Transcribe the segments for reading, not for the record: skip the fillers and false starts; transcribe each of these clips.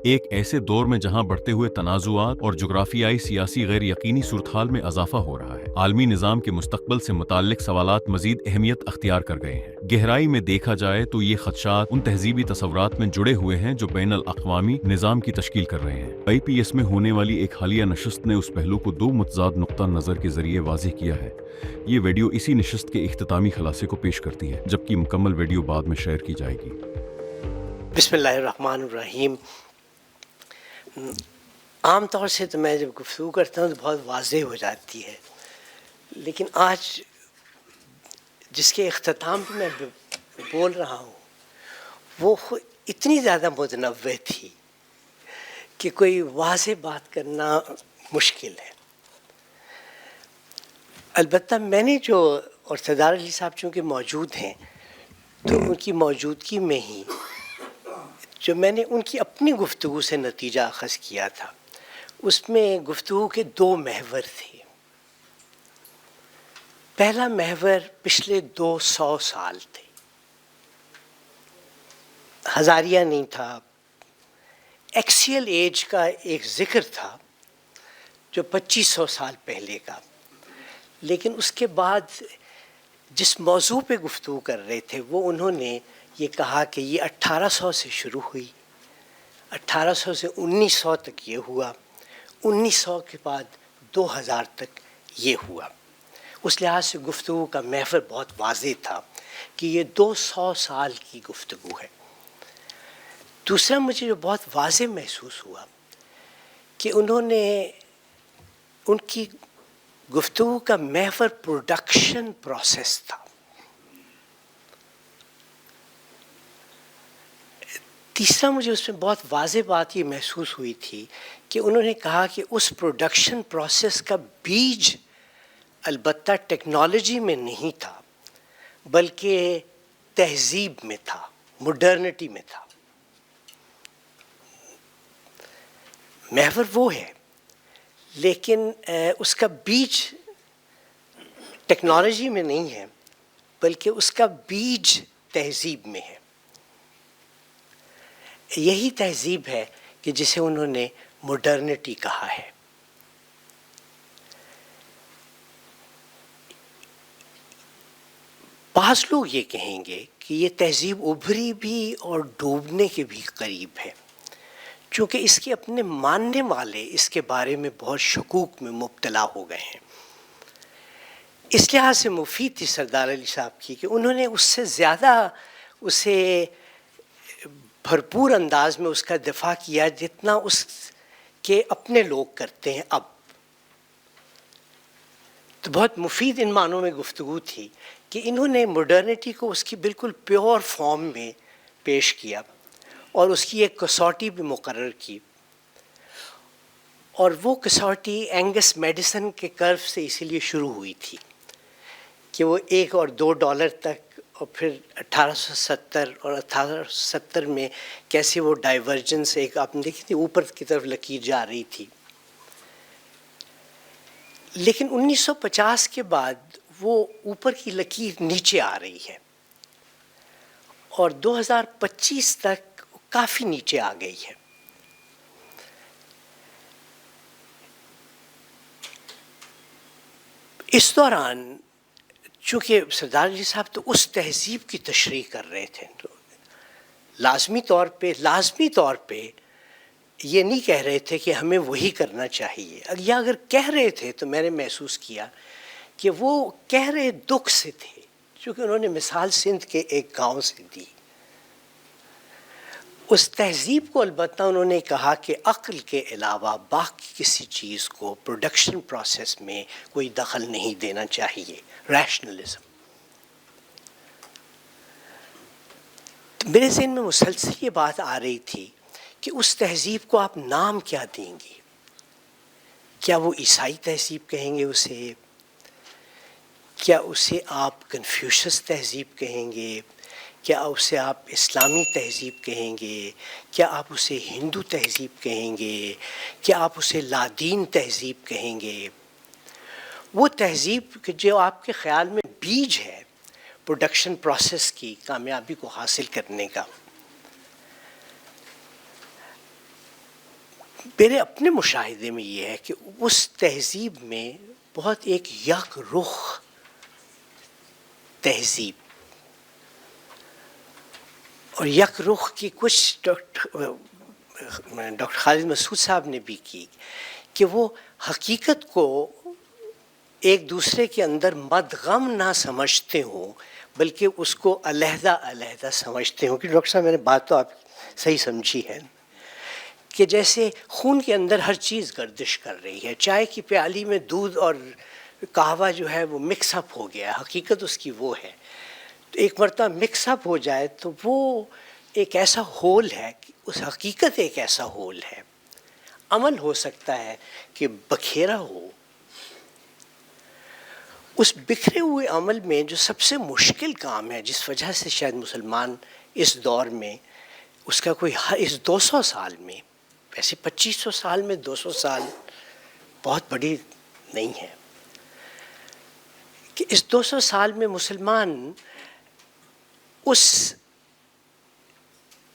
ایک ایسے دور میں جہاں بڑھتے ہوئے تنازعات اور جغرافیائی سیاسی غیر یقینی صورتحال میں اضافہ ہو رہا ہے، عالمی نظام کے مستقبل سے متعلق سوالات مزید اہمیت اختیار کر گئے ہیں۔ گہرائی میں دیکھا جائے تو یہ خدشات ان تہذیبی تصورات میں جڑے ہوئے ہیں جو بین الاقوامی نظام کی تشکیل کر رہے ہیں۔ IPS میں ہونے والی ایک حالیہ نشست نے اس پہلو کو دو متضاد نقطہ نظر کے ذریعے واضح کیا ہے۔ یہ ویڈیو اسی نشست کے اختتامی خلاصے کو پیش کرتی ہے، جبکہ مکمل ویڈیو بعد میں شیئر کی جائے گی۔ بسم اللہ الرحمن الرحیم۔ عام طور سے تو میں جب گفتگو کرتا ہوں تو بہت واضح ہو جاتی ہے، لیکن آج جس کے اختتام پہ میں بول رہا ہوں وہ اتنی زیادہ متنوع تھی کہ کوئی واضح بات کرنا مشکل ہے۔ البتہ میں نے اور سردار علی صاحب چونکہ موجود ہیں تو ان کی موجودگی میں ہی جو میں نے ان کی اپنی گفتگو سے نتیجہ اخذ کیا تھا، اس میں گفتگو کے دو محور تھے۔ پہلا محور پچھلے 200 سال تھے، ہزاریہ نہیں تھا، ایکسیل ایج کا ایک ذکر تھا جو 2500 سال پہلے کا، لیکن اس کے بعد جس موضوع پہ گفتگو کر رہے تھے وہ انہوں نے یہ کہا کہ یہ 1800 سے شروع ہوئی، 1800 سے 1900 تک یہ ہوا، 1900 کے بعد 2000 تک یہ ہوا۔ اس لحاظ سے گفتگو کا محور بہت واضح تھا کہ یہ 200 سال کی گفتگو ہے۔ دوسرا مجھے جو بہت واضح محسوس ہوا کہ ان کی گفتگو کا محور پروڈکشن پروسیس تھا۔ تیسرا مجھے اس میں بہت واضح بات یہ محسوس ہوئی تھی کہ انہوں نے کہا کہ اس پروڈکشن پروسیس کا بیج البتہ ٹیکنالوجی میں نہیں تھا بلکہ تہذیب میں تھا، مڈرنٹی میں تھا۔ محور وہ ہے لیکن اس کا بیج ٹیکنالوجی میں نہیں ہے بلکہ اس کا بیج تہذیب میں ہے۔ یہی تہذیب ہے کہ جسے انہوں نے مڈرنٹی کہا ہے۔ بعض لوگ یہ کہیں گے کہ یہ تہذیب ابھری بھی اور ڈوبنے کے بھی قریب ہے، چونکہ اس کے اپنے ماننے والے اس کے بارے میں بہت شکوک میں مبتلا ہو گئے ہیں۔ اس لحاظ سے مفید تھی سردار علی صاحب کی کہ انہوں نے اس سے زیادہ اسے بھرپور انداز میں اس کا دفاع کیا جتنا اس کے اپنے لوگ کرتے ہیں اب۔ تو بہت مفید ان معنوں میں گفتگو تھی کہ انہوں نے مڈرنٹی کو اس کی بالکل پیور فارم میں پیش کیا اور اس کی ایک کسوٹی بھی مقرر کی، اور وہ کسوٹی اینگس میڈیسن کے کرو سے اسی لیے شروع ہوئی تھی کہ وہ $1 اور $2 تک، اور پھر 1870 اور 1870 میں کیسے وہ ڈائیورجنس ایک آپ نے دیکھی تھی اوپر کی طرف لکیر جا رہی تھی، لیکن 1950 کے بعد وہ اوپر کی لکیر نیچے آ رہی ہے اور 2025 تک کافی نیچے آ گئی ہے۔ اس دوران چونکہ سردار علی صاحب تو اس تہذیب کی تشریح کر رہے تھے تو لازمی طور پہ یہ نہیں کہہ رہے تھے کہ ہمیں وہی کرنا چاہیے، یا اگر کہہ رہے تھے تو میں نے محسوس کیا کہ وہ کہہ رہے دکھ سے تھے، چونکہ انہوں نے مثال سندھ کے ایک گاؤں سے دی۔ اس تہذیب کو البتہ انہوں نے کہا کہ عقل کے علاوہ باقی کسی چیز کو پروڈکشن پروسیس میں کوئی دخل نہیں دینا چاہیے، ریشنلزم۔ میرے ذہن میں مسلسل یہ بات آ رہی تھی کہ اس تہذیب کو آپ نام کیا دیں گے؟ کیا وہ عیسائی تہذیب کہیں گے اسے؟ کیا اسے آپ کنفیوشس تہذیب کہیں گے؟ کیا اسے آپ اسلامی تہذیب کہیں گے؟ کیا آپ اسے ہندو تہذیب کہیں گے؟ کیا آپ اسے لادین تہذیب کہیں گے؟ وہ تہذیب جو آپ کے خیال میں بیج ہے پروڈکشن پروسیس کی کامیابی کو حاصل کرنے کا، میرے اپنے مشاہدے میں یہ ہے کہ اس تہذیب میں بہت ایک یک رخ تہذیب اور یک رخ کی کچھ ڈاکٹر خالد مسعود صاحب نے بھی کی کہ وہ حقیقت کو ایک دوسرے کے اندر مدغم نہ سمجھتے ہوں بلکہ اس کو علیحدہ علیحدہ سمجھتے ہوں. کہ ڈاکٹر صاحب میں نے بات تو آپ صحیح سمجھی ہے کہ جیسے خون کے اندر ہر چیز گردش کر رہی ہے. چائے کی پیالی میں دودھ اور قہوہ جو ہے وہ مکس اپ ہو گیا, حقیقت اس کی وہ ہے. تو ایک مرتبہ مکس اپ ہو جائے تو وہ ایک ایسا ہول ہے, اس حقیقت ایک ایسا ہول ہے. عمل ہو سکتا ہے کہ بکھیرا ہو. اس بکھرے ہوئے عمل میں جو سب سے مشکل کام ہے, جس وجہ سے شاید مسلمان اس دور میں اس کا کوئی اس 200 سال میں, ویسے 2500 سال میں 200 سال بہت بڑی نہیں ہے, کہ اس 200 سال میں مسلمان اس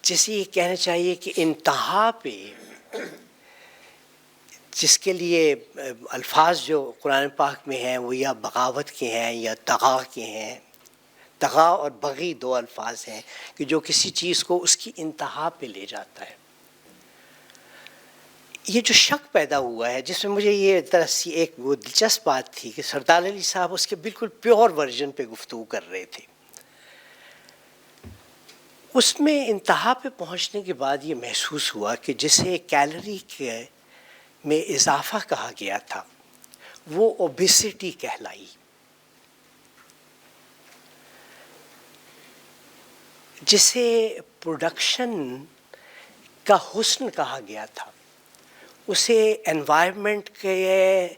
جیسے یہ کہنا چاہیے کہ انتہا پہ, جس کے لیے الفاظ جو قرآن پاک میں ہیں وہ یا بغاوت کے ہیں یا طغا کے ہیں. طغا اور بغی دو الفاظ ہیں کہ جو کسی چیز کو اس کی انتہا پہ لے جاتا ہے. یہ جو شک پیدا ہوا ہے, جس میں مجھے یہ طرح سی ایک وہ دلچسپ بات تھی کہ سردار علی صاحب اس کے بالکل پیور ورژن پہ گفتگو کر رہے تھے. اس میں انتہا پہ پہنچنے کے بعد یہ محسوس ہوا کہ جسے کیلری کے میں اضافہ کہا گیا تھا وہ اوبیسٹی کہلائی. جسے پروڈکشن کا حسن کہا گیا تھا اسے انوائرمنٹ کے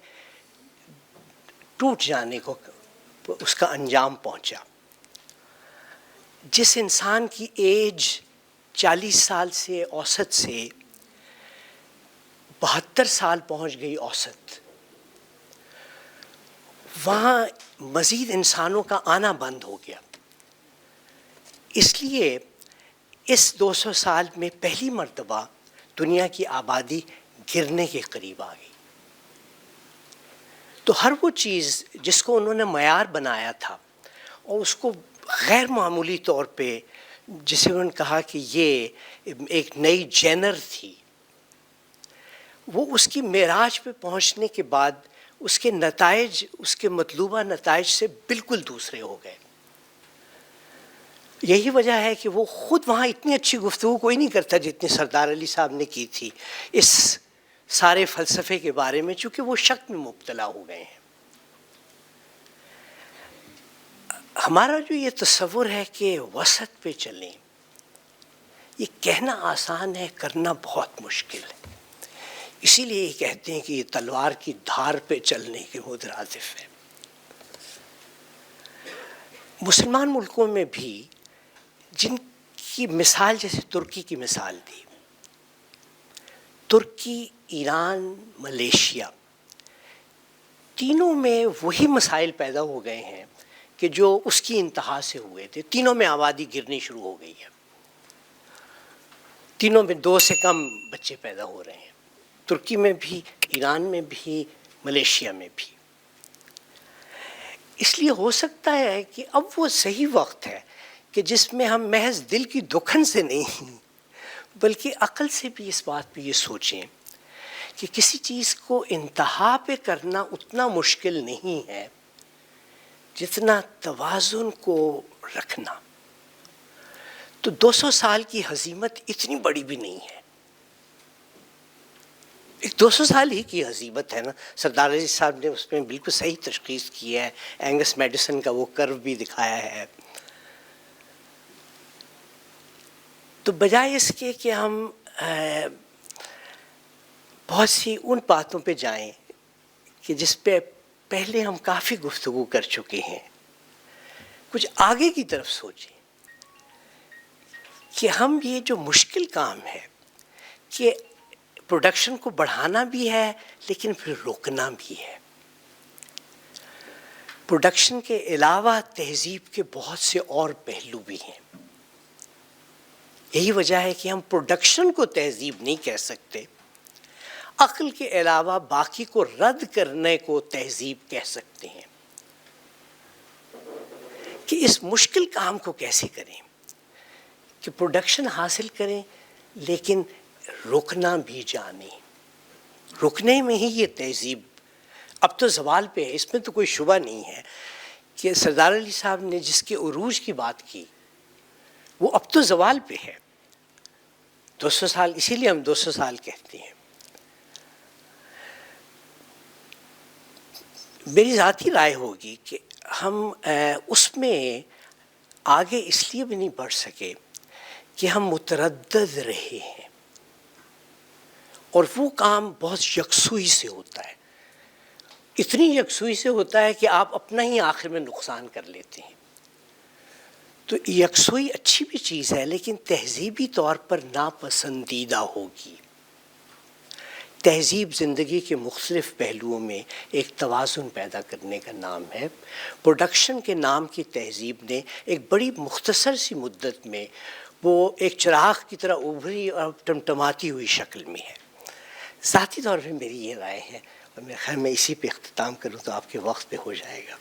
ٹوٹ جانے کو اس کا انجام پہنچا. جس انسان کی ایج 40 سال سے اوسط سے 72 سال پہنچ گئی اوسط, وہاں مزید انسانوں کا آنا بند ہو گیا. اس لیے اس 200 سال میں پہلی مرتبہ دنیا کی آبادی گرنے کے قریب آ گئی. تو ہر وہ چیز جس کو انہوں نے معیار بنایا تھا اور اس کو غیر معمولی طور پہ, جسے انہوں نے کہا کہ یہ ایک نئی جینر تھی, وہ اس کی معراج پہ پہنچنے کے بعد اس کے نتائج, اس کے مطلوبہ نتائج سے بالکل دوسرے ہو گئے. یہی وجہ ہے کہ وہ خود وہاں اتنی اچھی گفتگو کوئی نہیں کرتا جتنی سردار علی صاحب نے کی تھی اس سارے فلسفے کے بارے میں, چونکہ وہ شک میں مبتلا ہو گئے ہیں. ہمارا جو یہ تصور ہے کہ وسط پہ چلیں, یہ کہنا آسان ہے, کرنا بہت مشکل ہے. اسی لیے یہ کہتے ہیں کہ یہ تلوار کی دھار پہ چلنے کے مترادف ہے. مسلمان ملکوں میں بھی جن کی مثال جیسے ترکی کی مثال دی, ترکی, ایران, ملیشیا, تینوں میں وہی مسائل پیدا ہو گئے ہیں کہ جو اس کی انتہا سے ہوئے تھے. تینوں میں آبادی گرنی شروع ہو گئی ہے, تینوں میں 2 سے کم بچے پیدا ہو رہے ہیں, ترکی میں بھی, ایران میں بھی, ملیشیا میں بھی. اس لیے ہو سکتا ہے کہ اب وہ صحیح وقت ہے کہ جس میں ہم محض دل کی دکھن سے نہیں بلکہ عقل سے بھی اس بات پہ یہ سوچیں کہ کسی چیز کو انتہا پہ کرنا اتنا مشکل نہیں ہے جتنا توازن کو رکھنا. تو 200 سال کی ہزیمت اتنی بڑی بھی نہیں ہے, ایک 200 سال ہی کی ہزیمت ہے نا. سردار علی صاحب نے اس میں بالکل صحیح تشخیص کی ہے, اینگس میڈیسن کا وہ کرو بھی دکھایا ہے. تو بجائے اس کے کہ ہم بہت سی ان باتوں پہ جائیں کہ جس پہ پہلے ہم کافی گفتگو کر چکے ہیں, کچھ آگے کی طرف سوچیں کہ ہم یہ جو مشکل کام ہے کہ پروڈکشن کو بڑھانا بھی ہے لیکن پھر روکنا بھی ہے. پروڈکشن کے علاوہ تہذیب کے بہت سے اور پہلو بھی ہیں. یہی وجہ ہے کہ ہم پروڈکشن کو تہذیب نہیں کہہ سکتے عقل کے علاوہ باقی کو رد کرنے کو تہذیب کہہ سکتے ہیں کہ اس مشکل کام کو کیسے کریں کہ پروڈکشن حاصل کریں لیکن رکنا بھی جانیں. رکنے میں ہی یہ تہذیب اب تو زوال پہ ہے، اس میں تو کوئی شبہ نہیں ہے کہ سردار علی صاحب نے جس کے عروج کی بات کی وہ اب تو زوال پہ ہے. 200 سال، اسی لیے ہم 200 سال کہتے ہیں. میری ذاتی رائے ہوگی کہ ہم اس میں آگے اس لیے بھی نہیں بڑھ سکے کہ ہم متردد رہے ہیں، اور وہ کام بہت یکسوئی سے ہوتا ہے، اتنی یکسوئی سے ہوتا ہے کہ آپ اپنا ہی آخر میں نقصان کر لیتے ہیں. تو یکسوئی اچھی بھی چیز ہے لیکن تہذیبی طور پر ناپسندیدہ ہوگی. تہذیب زندگی کے مختلف پہلوؤں میں ایک توازن پیدا کرنے کا نام ہے. پروڈکشن کے نام کی تہذیب نے ایک بڑی مختصر سی مدت میں وہ ایک چراغ کی طرح ابھری اور ٹمٹماتی ہوئی شکل میں ہے. ذاتی طور پہ میری یہ رائے ہے، اور میرے خیال میں اسی پہ اختتام کروں تو آپ کے وقت پہ ہو جائے گا.